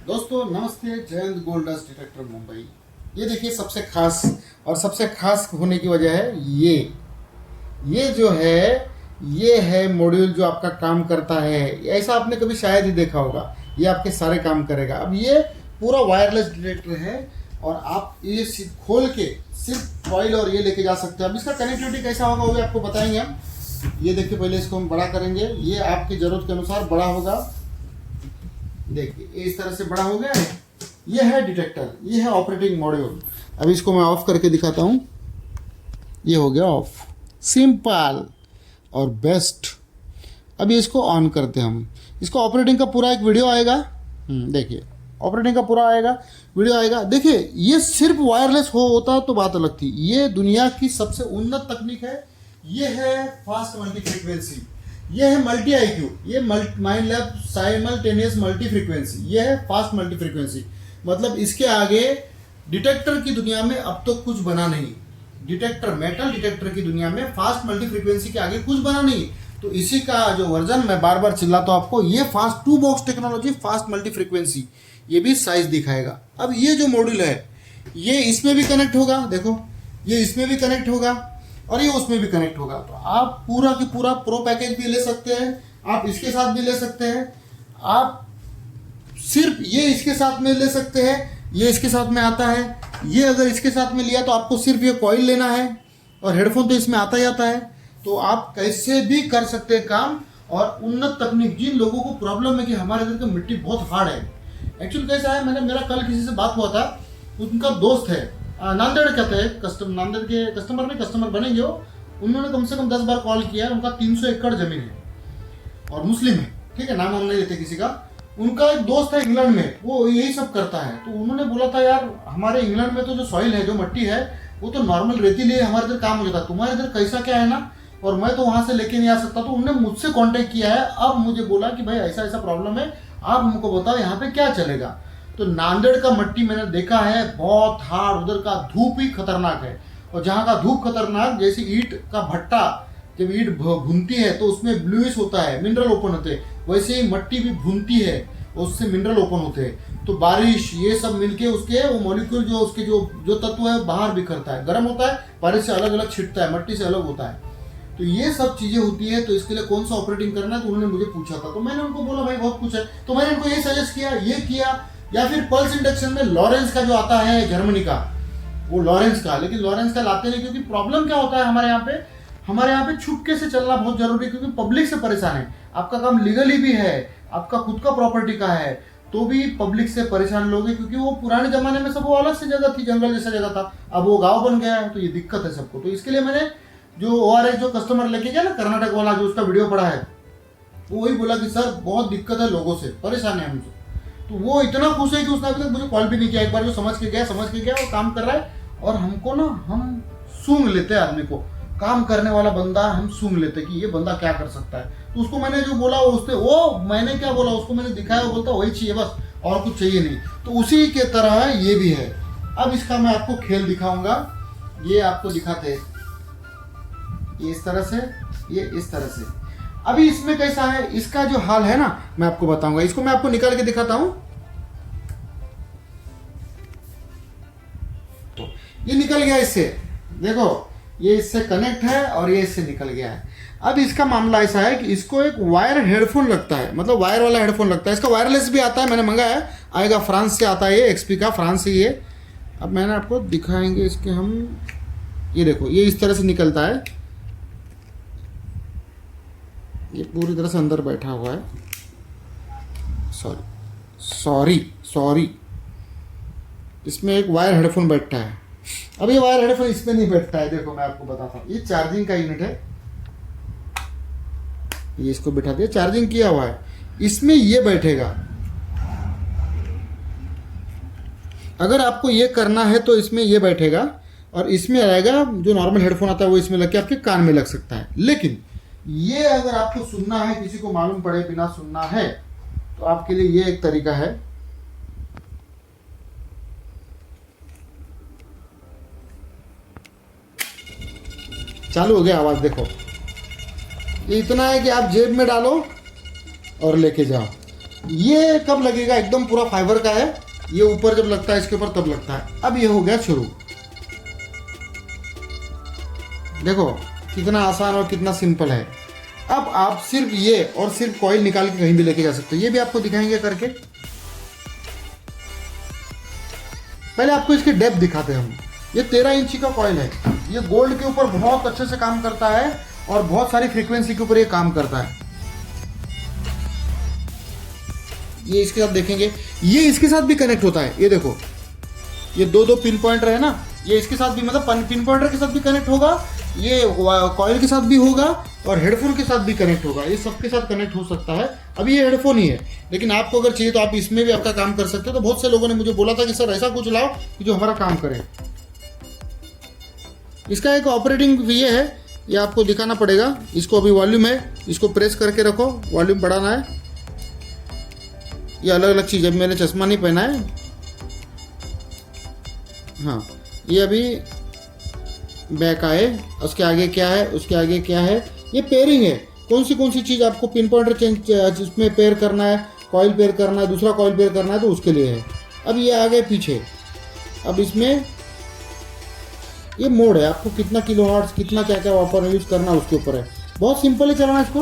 दोस्तों नमस्ते, Jayant gold dust detector Mumbai. ये देखिए सबसे खास और सबसे खास होने की वजह है ये जो है ये है मॉड्यूल जो आपका काम करता है। ऐसा आपने कभी शायद ही देखा होगा। ये आपके सारे काम करेगा। अब ये पूरा वायरलेस डिटेक्टर है और आप ये खोल के सिर्फ फॉइल और ये लेके जा सकते हैं। अब इसका कनेक्टिविटी कैसा होगा वो भी आपको बताएंगे हम। ये देखिए पहले इसको हम बड़ा करेंगे। ये आपकी ज़रूरत के अनुसार बड़ा होगा। देखिए इस तरह से बड़ा हो गया है। ये है डिटेक्टर, ये है ऑपरेटिंग मॉड्यूल। अब इसको मैं ऑफ करके दिखाता हूँ। ये हो गया ऑफ, सिंपल और बेस्ट। अभी इसको ऑन करते हैं हम। इसको ऑपरेटिंग का पूरा एक वीडियो आएगा। देखिए ऑपरेटिंग का पूरा आएगा, वीडियो आएगा। देखिए ये सिर्फ वायरलेस होता तो बात अलग थी। ये दुनिया की सबसे उन्नत तकनीक है। ये है फास्ट मल्टी फ्रीक्वेंसी, ये है मल्टी आईक्यू, ये mind lab simultaneous multi frequency, ये है फास्ट मल्टी फ्रीक्वेंसी। मतलब इसके आगे डिटेक्टर की दुनिया में अब तो कुछ बना नहीं। डिटेक्टर, मेटल डिटेक्टर की दुनिया में फास्ट मल्टी फ्रीक्वेंसी के आगे कुछ बना नहीं। तो इसी का जो वर्जन मैं बार बार चिल्लाता हूं आपको, ये fast 2 box technology, fast multi frequency, ये भी साइज दिखाएगा। अब ये जो मॉड्यूल है ये इसमें भी कनेक्ट होगा। देखो ये इसमें भी कनेक्ट होगा और ये उसमें भी कनेक्ट होगा। तो आप पूरा की पूरा प्रो पैकेज भी ले सकते हैं, आप इसके साथ भी ले सकते हैं, आप सिर्फ ये इसके साथ में ले सकते हैं। ये इसके साथ में आता है। ये अगर इसके साथ में लिया तो आपको सिर्फ ये कॉइल लेना है और हेडफोन तो इसमें आता ही आता है। तो आप कैसे भी कर सकते हैं काम। और उन्नत तकनीक, जिन लोगों को प्रॉब्लम है कि हमारे इधर की मिट्टी बहुत हार्ड है। एक्चुअली कैसा है, मेरा कल किसी से बात हुआ था, उनका दोस्त है नांदेड़ कहते हैं, नांदेड़ के कस्टमर बनेंगे वो। उन्होंने कम से कम 10 बार कॉल किया। उनका 300 एकड़ जमीन है और मुस्लिम है, ठीक है, नाम हम नहीं लेते किसी का। उनका एक दोस्त है इंग्लैंड में, वो यही सब करता है। तो उन्होंने बोला था यार हमारे इंग्लैंड में तो जो सॉइल है, जो मिट्टी है, वो तो नॉर्मल रेतीली है, हमारे इधर काम हो जाता है। तुम्हारे इधर कैसा क्या है ना, और मैं तो वहाँ से लेके नहीं आ सकता। तो उन्होंने मुझसे कॉन्टेक्ट किया है। अब मुझे बोला कि भाई ऐसा ऐसा प्रॉब्लम है, आप हमको बताओ यहाँ पे क्या चलेगा। तो नांदेड़ का मिट्टी मैंने देखा है बहुत हार्ड, उधर का धूप ही खतरनाक है। और जहाँ का धूप खतरनाक, जैसे ईंट का भट्टा, जब ईंट भूनती है तो उसमें ब्लूइश होता है, मिनरल ओपन होते हैं। वैसे ही मिट्टी भी भूनती है, उससे मिनरल ओपन होते हैं। तो बारिश ये सब मिलके उसके वो मॉलिक्यूल जो उसके जो तत्व है बाहर बिखरता है, गर्म होता है, बारिश से अलग अलग छिटता है, मिट्टी से अलग होता है। तो ये सब चीजें होती है। तो इसके लिए कौन सा ऑपरेटिंग करना है, तो उन्होंने मुझे पूछा था। तो मैंने उनको बोला भाई बहुत कुछ है। तो मैंने उनको ये सजेस्ट किया, ये किया। या फिर पल्स इंडक्शन में लॉरेंस का जो आता है जर्मनी का, वो लॉरेंस का, लेकिन लॉरेंस का लाते नहीं। क्योंकि प्रॉब्लम क्या होता है हमारे यहाँ पे छुपके से चलना बहुत जरूरी है। क्योंकि पब्लिक से परेशान है। आपका काम लीगली भी है, आपका खुद का प्रॉपर्टी का है, तो भी पब्लिक से परेशान लोग हैं। क्योंकि वो पुराने जमाने में सब वो अलग से जगह थी, जंगल जैसा जगह था, अब वो गाँव बन गया है। तो ये दिक्कत है सबको। तो इसके लिए मैंने जो ORS जो कस्टमर लेके गया ना, कर्नाटक वाला, जो उसका वीडियो पड़ा है, वो वही बोला कि सर बहुत दिक्कत है, लोगों से परेशान है हमसे। तो वो इतना खुश है कि उसने अभी तक मुझे कॉल भी नहीं किया। एक बार जो समझ के गया वो काम कर रहा है। और हमको ना, हम सूंघ लेते हैं आदमी को, काम करने वाला बंदा हम सूंघ लेते कि ये बंदा क्या कर सकता है। तो उसको मैंने जो बोला वो मैंने क्या बोला उसको मैंने दिखाया, वो बोलता वही चाहिए बस, और कुछ चाहिए नहीं। तो उसी के तरह ये भी है। अब इसका मैं आपको खेल दिखाऊंगा। ये आपको दिखाते हैं, ये इस तरह से, ये इस तरह से। अभी इसमें कैसा है, इसका जो हाल है ना, मैं आपको बताऊंगा। इसको मैं आपको निकाल के दिखाता हूं। तो ये निकल गया इससे, देखो ये इससे कनेक्ट है और ये इससे निकल गया है। अब इसका मामला ऐसा है कि इसको एक वायर हेडफोन लगता है, मतलब वायर वाला हेडफोन लगता है। इसका वायरलेस भी आता है, मैंने मंगाया है, आएगा फ्रांस से आता है, ये XP का, फ्रांस से ये। अब मैंने आपको दिखाएंगे इसके हम। ये देखो ये इस तरह से निकलता है। ये पूरी तरह से अंदर बैठा हुआ है। सॉरी, इसमें एक वायर हेडफोन बैठता है। अब ये वायर हेडफोन इसमें नहीं बैठता है। देखो मैं आपको बताता हूँ, ये चार्जिंग का यूनिट है। ये इसको बिठा दिया, चार्जिंग किया हुआ है। इसमें ये बैठेगा। अगर आपको ये करना है तो इसमें ये बैठेगा और इसमें आएगा। जो नॉर्मल हेडफोन आता है वो इसमें लग के आपके कान में लग सकता है। लेकिन ये अगर आपको सुनना है, किसी को मालूम पड़े बिना सुनना है, तो आपके लिए ये एक तरीका है। चालू हो गया आवाज, देखो ये इतना है कि आप जेब में डालो और लेके जाओ। ये कब लगेगा, एकदम पूरा फाइबर का है, ये ऊपर जब लगता है इसके ऊपर तब लगता है। अब ये हो गया शुरू। देखो कितना आसान और कितना सिंपल है। अब आप सिर्फ ये और सिर्फ कॉइल निकाल के कहीं भी लेके जा सकते हो, ये भी आपको दिखाएंगे करके। पहले आपको इसकी डेप्थ दिखाते हैं हम। ये 13 इंची का कॉइल है, ये गोल्ड के ऊपर बहुत अच्छे से काम करता है और बहुत सारी फ्रीक्वेंसी के ऊपर ये काम करता है। ये इसके साथ देखेंगे, ये इसके साथ भी कनेक्ट होता है। ये देखो ये दो पिन पॉइंटर है ना, ये इसके साथ भी, मतलब पिन पॉइंटर के साथ भी कनेक्ट होगा, ये कॉइल के साथ भी होगा और हेडफोन के साथ भी कनेक्ट होगा। ये सबके साथ कनेक्ट हो सकता है। अभी ये हेडफोन ही है, लेकिन आपको अगर चाहिए तो आप इसमें भी आपका काम कर सकते हो। तो बहुत से लोगों ने मुझे बोला था कि सर ऐसा कुछ लाओ कि जो हमारा काम करे। इसका एक ऑपरेटिंग ये है, ये आपको दिखाना पड़ेगा। इसको अभी वॉल्यूम है, इसको प्रेस करके रखो, वॉल्यूम बढ़ाना है। ये अलग अलग चीज़ है, मैंने चश्मा नहीं पहना है। हाँ ये अभी बैक आए, उसके आगे क्या है, उसके आगे क्या है, ये पेयरिंग है। कौन सी चीज़ आपको पिन पॉइंटर चेंज इसमें पेयर करना है, कॉइल पेयर करना है, दूसरा कॉइल पेयर करना है, तो उसके लिए है। अब ये आगे पीछे, अब इसमें ये मोड है, आपको कितना किलो हर्ट्ज, कितना क्या क्या वापर यूज करना उसके ऊपर है। बहुत सिंपल है चलाना इसको।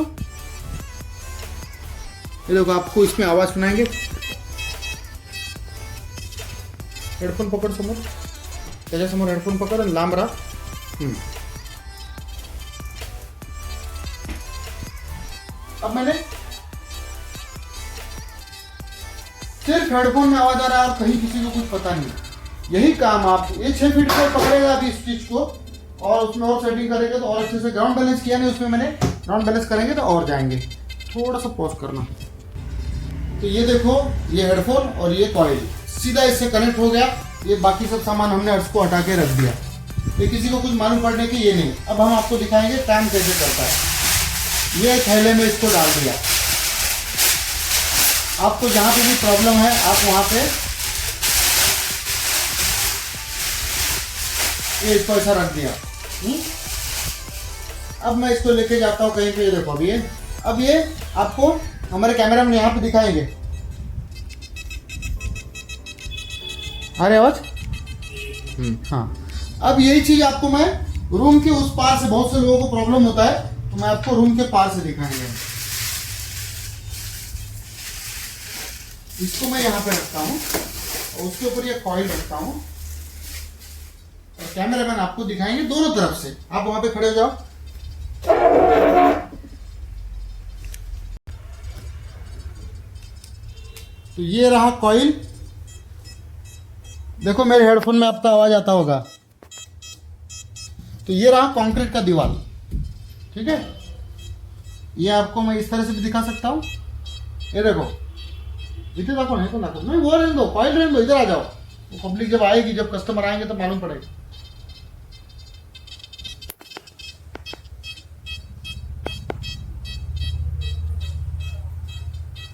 ये देखो आपको इसमें आवाज़ सुनाएंगे। हेडफोन पकड़ समोर, त्याच्या समोर हेडफोन पकड़ आणि लांब रहा। अब मैंने सिर्फ हेडफोन में आवाज आ रहा है और कहीं किसी को कुछ पता नहीं। यही काम आप ये 6 फीट पे पकड़ेगा अभी इस चीज को, और उसमें और सेटिंग करेंगे तो और अच्छे से। ग्राउंड बैलेंस किया नहीं उसमें मैंने, ग्राउंड बैलेंस करेंगे तो और जाएंगे। थोड़ा सा पॉज करना। तो ये देखो ये हेडफोन और ये कॉइल सीधा इससे कनेक्ट हो गया। ये बाकी सब सामान हमने उसको हटा के रख दिया, ये किसी को कुछ मालूम पड़ने की ये नहीं। अब हम आपको दिखाएंगे काम कैसे करता है। ये थैले में इसको डाल दिया। आपको जहाँ पे भी प्रॉब्लम है आप वहाँ पे ये इसको ऐसा रख दिया। अब मैं इसको लेके जाता हूँ कहीं पे। देखो अब ये आपको हमारे कैमरा में यहाँ पे दिखाएंगे। आ रही आवाज? हाँ। अब यही चीज आपको मैं रूम के उस पार से, बहुत से लोगों को प्रॉब्लम होता है तो मैं आपको रूम के पार से दिखाएंगे। इसको मैं यहाँ पे रखता हूँ और उसके ऊपर ये कॉइल रखता हूँ और कैमरामैन आपको दिखाएंगे दोनों तरफ से। आप वहां पे खड़े हो जाओ। तो ये रहा कॉइल। देखो मेरे हेडफोन में आपका आवाज आता होगा। तो ये रहा कंक्रीट का दीवार, ठीक है। ये आपको मैं इस तरह से भी दिखा सकता हूँ। ये देखो इधर देखो, नहीं तो ना नहीं, वो रहने दो, कॉइल रहने दो, इधर आ जाओ। तो पब्लिक जब आएगी, जब कस्टमर आएंगे तो मालूम पड़ेगा।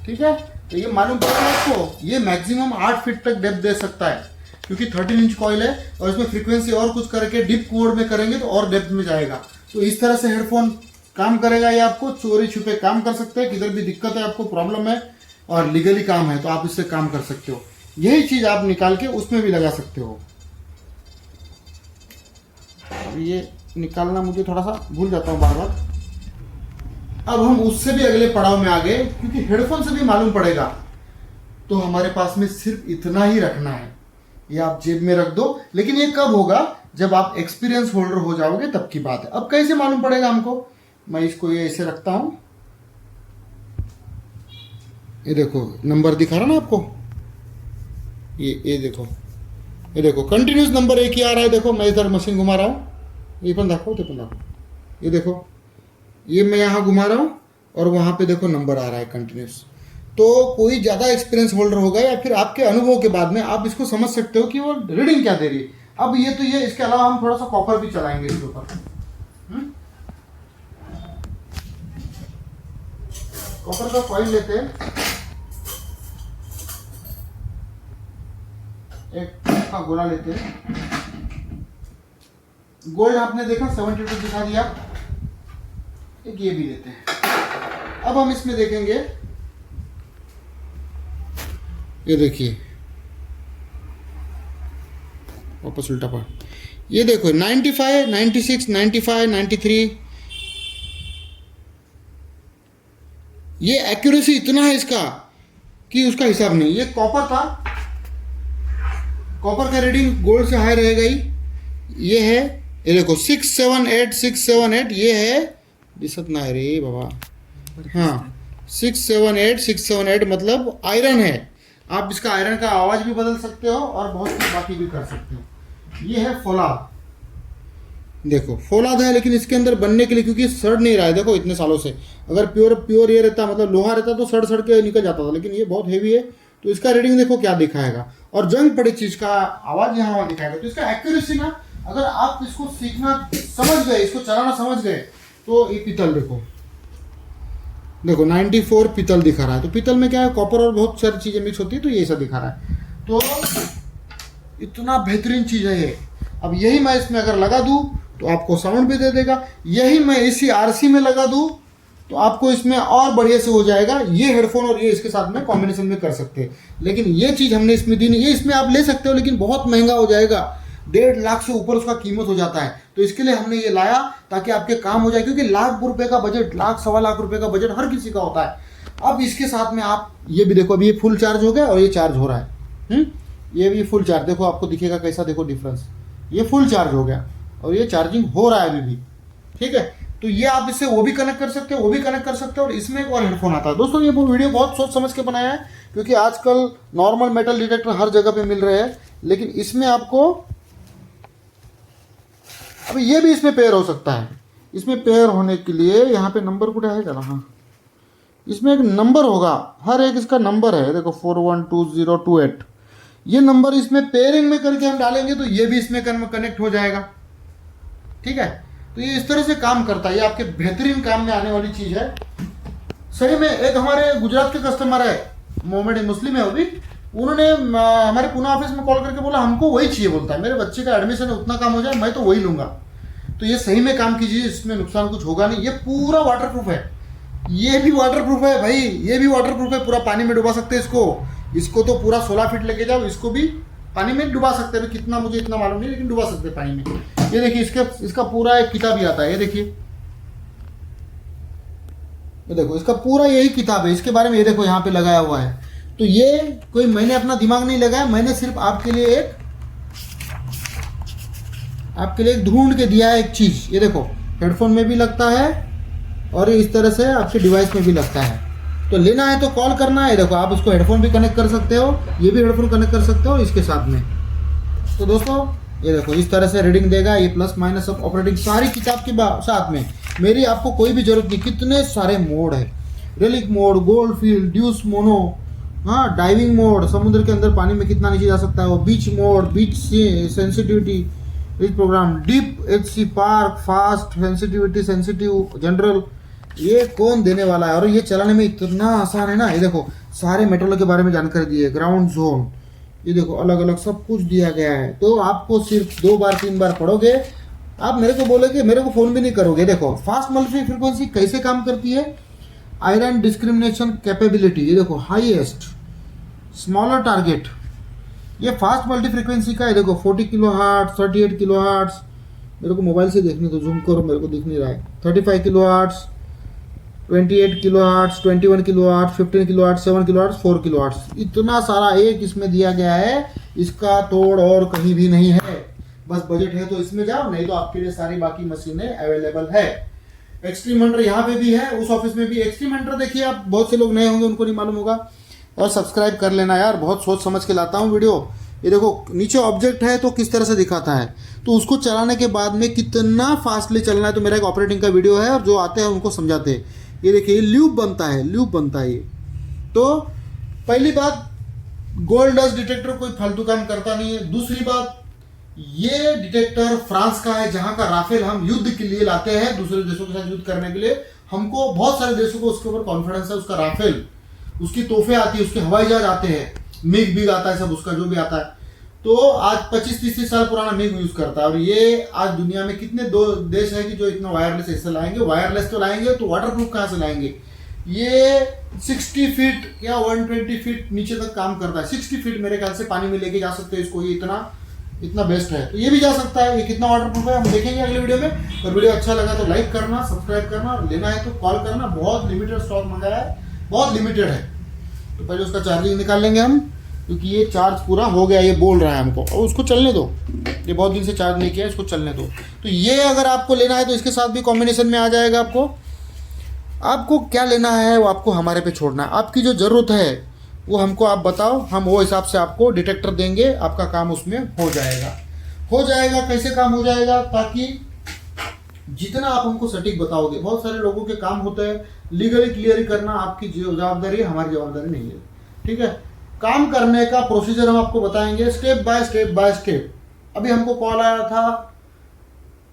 ठीक है, तो ये मालूम पड़ेगा आपको। ये मैक्सिमम 8 फीट तक डेप्थ दे सकता है, क्योंकि 13 इंच कॉइल है और इसमें फ्रीक्वेंसी और कुछ करके डीप कोड में करेंगे तो और डेप्थ में जाएगा। तो इस तरह से हेडफोन काम करेगा। ये आपको चोरी छुपे काम कर सकते हैं, किधर भी दिक्कत है, आपको प्रॉब्लम है और लीगली काम है तो आप इससे काम कर सकते हो। यही चीज आप निकाल के उसमें भी लगा सकते हो। अब ये निकालना मुझे थोड़ा सा भूल जाता हूँ बार बार। अब हम उससे भी अगले पड़ाव में आ गए, क्योंकि हेडफोन से भी मालूम पड़ेगा। तो हमारे पास में सिर्फ इतना ही रखना है, ये आप जेब में रख दो। लेकिन ये कब होगा, जब आप एक्सपीरियंस होल्डर हो जाओगे तब की बात है। अब कैसे मालूम पड़ेगा हमको, मैं इसको ये ऐसे रखता हूं। ये देखो नंबर दिखा रहा ना आपको, ये देखो, ये देखो कंटिन्यूस नंबर एक ही आ रहा है। देखो मैं इधर मशीन घुमा रहा हूँ, ये पण दाखो, ते पण दाखो। ये देखो ये मैं यहाँ घुमा रहा हूँ और वहाँ पे देखो नंबर आ रहा है कंटिन्यूस। तो कोई ज़्यादा एक्सपीरियंस होल्डर होगा या फिर आपके अनुभव के बाद में आप इसको समझ सकते हो कि वो रीडिंग क्या दे रही है। अब ये तो ये, इसके अलावा हम थोड़ा सा कॉपर भी चलाएंगे इसके ऊपर। कॉपर का कॉइल लेते हैं, एक का गोला लेते हैं। गोल्ड आपने देखा 72 दिखा दिया, एक ये भी लेते हैं। अब हम इसमें देखेंगे ये देखिए वापस उल्टा पा, ये देखो 95, 96, 95, 93, ये एक्यूरेसी इतना है इसका कि उसका हिसाब नहीं। ये कॉपर था, कॉपर का रीडिंग गोल्ड से हाई रहेगा ही। ये है, ये देखो 678, 678, ये है दिसत ना है रे बाबा, हाँ 678, 678 मतलब आयरन है। आप इसका आयरन का आवाज भी बदल सकते हो और बहुत कुछ बाकी भी कर सकते हो। ये है फौलाद, देखो फौलाद है, लेकिन इसके अंदर बनने के लिए क्योंकि सड़ नहीं रहा है, देखो इतने सालों से। अगर प्योर ये रहता मतलब लोहा रहता तो सड़ के निकल जाता था, लेकिन ये बहुत हेवी है तो इसका रीडिंग देखो क्या दिखाएगा, और जंग पड़ी चीज का आवाज यहाँ वहाँ दिखाएगा। तो इसका एक्यूरेसी ना, अगर आप इसको सीखना समझ गए, इसको चलाना समझ गए, तो ये पीतल देखो 94 पीतल दिखा रहा है। तो पीतल में क्या है, कॉपर और बहुत सारी चीजें मिक्स होती है, तो ये ऐसा दिखा रहा है। तो इतना बेहतरीन चीज है ये। अब यही मैं इसमें अगर लगा दूं तो आपको साउंड भी दे देगा, यही मैं इसी आरसी में लगा दूं तो आपको इसमें और बढ़िया से हो जाएगा। ये हेडफोन और ये इसके साथ में कॉम्बिनेशन में कर सकते हैं, लेकिन ये चीज़ हमने इसमें दी नहीं। ये इसमें आप ले सकते हो लेकिन बहुत महंगा हो जाएगा, 1.5 लाख से ऊपर उसका कीमत हो जाता है। तो इसके लिए हमने ये लाया ताकि आपके काम हो जाए, क्योंकि लाख रुपए का बजट, लाख सवा लाख रुपए का बजट हर किसी का होता है। अब इसके साथ में आप ये भी देखो, अभी ये फुल चार्ज हो गया और ये चार्ज हो रहा है। ये भी फुल चार्ज, देखो आपको दिखेगा कैसा, देखो डिफरेंस, ये फुल चार्ज हो गया और ये चार्जिंग हो रहा है अभी भी, ठीक है। तो ये आप इससे वो भी कनेक्ट कर सकते हो, वो भी कनेक्ट कर सकते हो, और इसमें एक और हेडफोन आता है। दोस्तों ये वीडियो बहुत सोच समझ के बनाया है, क्योंकि आजकल नॉर्मल मेटल डिटेक्टर हर जगह पे मिल रहे हैं, लेकिन इसमें आपको अभी ये भी इसमें पेयर हो सकता है। इसमें पेयर होने के लिए यहाँ पे नंबर कुछ है क्या, हाँ इसमें एक नंबर होगा, हर एक इसका नंबर है, देखो 412028, ये नंबर इसमें पेयरिंग में करके हम डालेंगे तो ये भी इसमें कनेक्ट हो जाएगा, ठीक है। तो ये इस तरह से काम करता है, ये आपके बेहतरीन काम में आने वाली चीज़ है। सही में एक हमारे गुजरात के कस्टमर है, मोहम्मद मुस्लिम है वो भी, उन्होंने हमारे पुणे ऑफिस में कॉल करके बोला हमको वही चाहिए, बोलता है मेरे बच्चे का एडमिशन उतना काम हो जाए मैं तो वही लूँगा। तो ये सही में काम कीजिए, इसमें नुकसान कुछ होगा नहीं। ये पूरा वाटरप्रूफ है, ये भी वाटरप्रूफ है भाई, ये भी वाटरप्रूफ है, पूरा पानी में डुबा सकते हैं इसको तो पूरा 16 फीट लेके जाओ, इसको भी पानी में डुबा सकते हैं। कितना मुझे इतना मालूम नहीं, लेकिन डुबा सकते हैं पानी में। ये देखिए इसका पूरा एक किताब ही आता है, ये देखिए, ये देखो इसका पूरा यही किताब है, इसके बारे में ये देखो यहाँ पे लगाया हुआ है। तो ये कोई मैंने अपना दिमाग नहीं लगाया, मैंने सिर्फ आपके लिए एक ढूंढ के दिया है एक चीज। ये देखो हेडफोन में भी लगता है और इस तरह से आपके डिवाइस में भी लगता है। तो लेना है तो कॉल करना है, देखो आप उसको हेडफोन भी कनेक्ट कर सकते हो, ये भी हेडफोन कनेक्ट कर सकते हो इसके साथ में। तो दोस्तों ये देखो इस तरह से रीडिंग देगा, ये प्लस माइनस सब ऑपरेटिंग सारी किताब के साथ में। मेरी आपको कोई भी जरूरत नहीं, कितने सारे मोड है, relic mode, gold field, deus mono, हाँ डाइविंग मोड, समुद्र के अंदर पानी में कितना नीचे जा सकता है वो, beach mode, beach sensitivity, beach program, deep HC, park, fast, sensitive, general, ये कौन देने वाला है। और ये चलाने में इतना आसान है ना, ये देखो सारे मेटलों के बारे में जानकारी दी है, ग्राउंड जोन, ये देखो अलग अलग सब कुछ दिया गया है। तो आपको सिर्फ 2 बार 3 बार पढ़ोगे, आप मेरे को बोलोगे, मेरे को फोन भी नहीं करोगे। देखो फास्ट मल्टी फ्रीक्वेंसी कैसे काम करती है, आयरन डिस्क्रिमिनेशन कैपेबिलिटी, ये देखो हाईएस्ट, स्मॉलर टारगेट, ये फास्ट मल्टी फ्रीक्वेंसी का है। देखो 40 किलो हर्ट्ज, 38 किलो हर्ट्ज, मेरे को मोबाइल से देखने तो जूम करो, मेरे को दिख नहीं रहा है, 35 kilo hertz, 28 kilo hertz, 21 kilo hertz, 15 kilo hertz, 7 kilo hertz, 4 kilo hertz, इतना सारा एक इसमें दिया गया है, इसका तोड़ और कहीं भी नहीं है। बस बजट है तो इसमें जाओ, नहीं तो आपके लिए सारी बाकी मशीनें अवेलेबल है। एक्सट्रीम हंटर यहाँ पे भी है, उस ऑफिस में भी एक्सट्रीम हंटर देखिए, आप बहुत से लोग नए होंगे उनको नहीं मालूम होगा, और सब्सक्राइब कर लेना यार, बहुत सोच समझ के लाता हूँ वीडियो। ये देखो नीचे ऑब्जेक्ट है तो किस तरह से दिखाता है, तो उसको चलाने के बाद में कितना फास्टली चलना है, तो मेरा एक ऑपरेटिंग का वीडियो है और जो आते हैं उनको समझाते हैं। ये देखिए लूप बनता है ये। तो पहली बात, गोल्ड डस्ट डिटेक्टर कोई फालतू काम करता नहीं है। दूसरी बात, ये डिटेक्टर फ्रांस का है, जहां का राफेल हम युद्ध के लिए लाते हैं, दूसरे देशों के साथ युद्ध करने के लिए। हमको बहुत सारे देशों को उसके ऊपर कॉन्फिडेंस है, उसका राफेल, उसकी तोहफे आती है, उसके हवाई जहाज आते हैं, मिग बिग आता है, सब उसका जो भी आता है। तो आज 25-30 साल पुराना मिग यूज करता है। और ये आज दुनिया में कितने 2 देश है कि जो इतना वायरलेस ऐसे लाएंगे, वायरलेस तो लाएंगे तो वाटरप्रूफ कहाँ से लाएंगे। ये 60 फीट या 120 फीट नीचे तक काम करता है। 60 फीट मेरे ख्याल से पानी में लेके जा सकते हो इसको, ये इतना बेस्ट है। तो ये भी जा सकता है। ये कितना वाटरप्रूफ है हम देखेंगे अगले वीडियो में। और वीडियो अच्छा लगा तो लाइक करना, सब्सक्राइब करना, और लेना है तो कॉल करना। बहुत लिमिटेड स्टॉक मंगाया है, बहुत लिमिटेड है। तो पहले उसका चार्जिंग निकाल लेंगे हम, क्योंकि ये चार्ज पूरा हो गया, ये बोल रहा है हमको, और उसको चलने दो। ये बहुत दिन से चार्ज नहीं किया, इसको चलने दो। तो ये अगर आपको लेना है तो इसके साथ भी कॉम्बिनेशन में आ जाएगा। आपको क्या लेना है वो आपको हमारे पे छोड़ना है। आपकी जो ज़रूरत है वो हमको आप बताओ, हम वो हिसाब से आपको डिटेक्टर देंगे, आपका काम उसमें हो जाएगा। कैसे काम हो जाएगा? ताकि जितना आप हमको सटीक बताओगे, बहुत सारे लोगों के काम होते हैं लीगली क्लियर करना, आपकी जवाबदारी है, हमारी जवाबदारी नहीं है। ठीक है, काम करने का प्रोसीजर हम आपको बताएंगे स्टेप बाय स्टेप। अभी हमको कॉल आया था,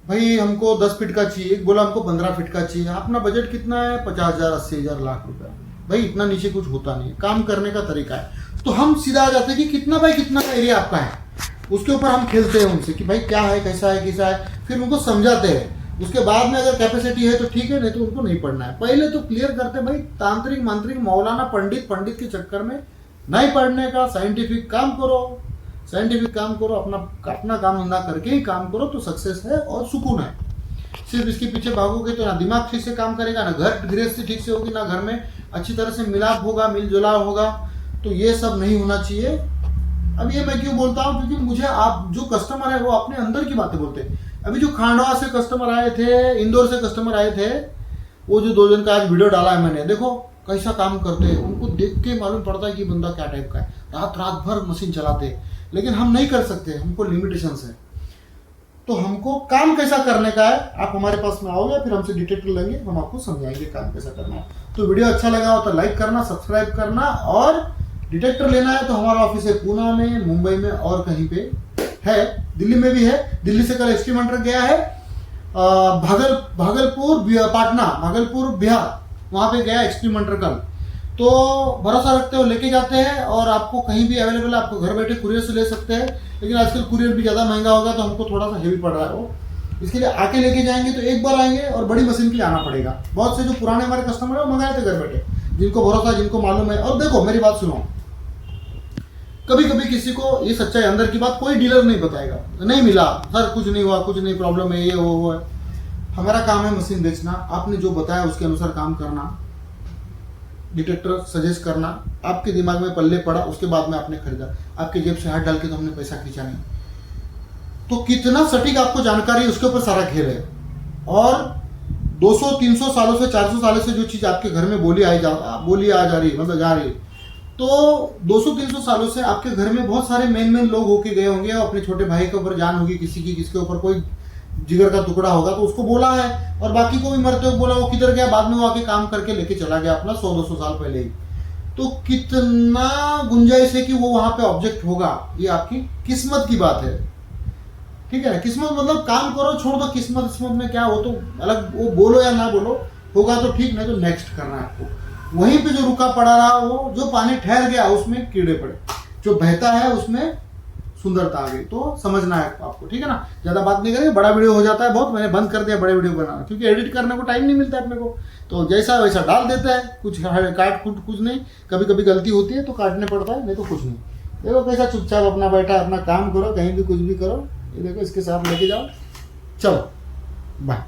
भाई हमको 10 फीट का चाहिए, एक बोला हमको 15 फीट का चाहिए। अपना बजट कितना है? 50,000, 80,000, लाख रुपया। भाई इतना नीचे कुछ होता नहीं है, काम करने का तरीका है। तो हम सीधा आ जाते हैं कि कितना बाई कितना का एरिया आपका है, उसके ऊपर हम खेलते हैं उनसे कि भाई क्या है, कैसा है, फिर उनको समझाते हैं। उसके बाद में अगर कैपेसिटी है तो ठीक है, नहीं तो उनको नहीं पढ़ना है। पहले तो क्लियर करते भाई, तांत्रिक मंत्रिक मौलाना पंडित के चक्कर में नहीं पढ़ने का। साइंटिफिक काम करो, अपना काम धंधा करके ही काम करो तो सक्सेस है और सुकून है। सिर्फ इसके पीछे भागोगे तो ना दिमाग ठीक से काम करेगा, ना घर गृहस्थी ठीक से होगी, ना घर में अच्छी तरह से मिलाप होगा, मिलजुलाव होगा। तो ये सब नहीं होना चाहिए। अब ये मैं क्यों बोलता हूँ? क्योंकि मुझे आप जो कस्टमर है वो अपने अंदर की बातें बोलते हैं। अभी जो खांडवा से कस्टमर आए थे, इंदौर से कस्टमर आए थे, वो जो 2 दिन का आज वीडियो डाला है मैंने, देखो कैसा काम करते हैं। उनको देख के मालूम पड़ता है कि बंदा क्या टाइप का है। रात भर मशीन चलाते हैं, लेकिन हम नहीं कर सकते, हमको लिमिटेशंस है। तो हमको काम कैसा करने का है, आप हमारे पास में आओगे, फिर हमसे डिटेक्टर लेंगे, हम आपको समझाएंगे काम कैसा करना है। तो वीडियो अच्छा लगा हो तो लाइक करना, सब्सक्राइब करना। और डिटेक्टर लेना है तो हमारा ऑफिस है पूना में, मुंबई में और कहीं पे है, दिल्ली में भी है। दिल्ली से कल एक्सट्रीमेंटर गया है भागलपुर बिहार, वहाँ पे गया एक्सट्रीमेंटर कल। तो भरोसा रखते हो, लेके जाते हैं, और आपको कहीं भी अवेलेबल है, आपको घर बैठे कुरियर से ले सकते हैं। लेकिन आजकल कुरियर भी ज़्यादा महंगा होगा तो हमको थोड़ा सा हेवी पड़ रहा है वो। इसके लिए आके लेके जाएंगे तो एक बार आएंगे, और बड़ी मशीन के लिए आना पड़ेगा। बहुत से जो पुराने हमारे कस्टमर है वो मंगाए थे घर बैठे, जिनको भरोसा, जिनको मालूम है। और देखो मेरी बात सुनो, कभी कभी किसी को ये सच्चाई अंदर की बात कोई डीलर नहीं बताएगा, नहीं मिला सर, कुछ नहीं हुआ, कुछ नहीं, प्रॉब्लम है, ये वो है। हमारा काम है मशीन बेचना, आपने जो बताया उसके अनुसार काम करना, डिटेक्टर सजेस्ट करना। आपके दिमाग में पल्ले पड़ा, उसके बाद में आपने खरीदा, आपके जेब से हाथ डाल के तो हमने पैसा खींचा नहीं। तो कितना सटीक आपको जानकारी, उसके ऊपर सारा खेल है। और 200-300 सालों से, 400 सालों से जो चीज़ आपके घर में बोली आ जा रही है, मतलब जा रही है, तो 200-300 सालों से आपके घर में बहुत सारे मेन लोग होके गए होंगे, और अपने छोटे भाई के ऊपर जान होगी किसी की, किसके ऊपर कोई जिगर का टुकड़ा होगा तो उसको बोला है, और बाकी को भी मरते हुए बोला। वो किधर गया? बाद में वो आके काम करके लेके चला गया अपना 100-200 साल पहले ही। तो कितना गुंजाइश है कि वो वहां पे ऑब्जेक्ट होगा, ये आपकी किस्मत की बात है। ठीक है ना, किस्मत मतलब काम करो, छोड़ दो किस्मत में क्या हो तो अलग, वो बोलो या ना बोलो, होगा तो ठीक, नहीं तो नेक्स्ट करना है आपको। वहीं पे जो रुका पड़ा रहा, वो जो पानी ठहर गया उसमें कीड़े पड़े, जो बहता है उसमें सुंदरता आ गई। तो समझना है आपको, ठीक है ना। ज्यादा बात नहीं करेंगे, बड़ा वीडियो हो जाता है बहुत, मैंने बंद कर दिया बड़े वीडियो बनाना, क्योंकि एडिट करने को टाइम नहीं मिलता अपने को। तो जैसा वैसा डाल देते हैं, कुछ काट कुछ नहीं, कभी कभी गलती होती है तो काटने पड़ता है, नहीं तो कुछ नहीं। देखो कैसा चुपचाप अपना बैठा, अपना काम करो, कहीं भी कुछ भी करो। ये देखो इसके साथ लेके जाओ, चलो बाय।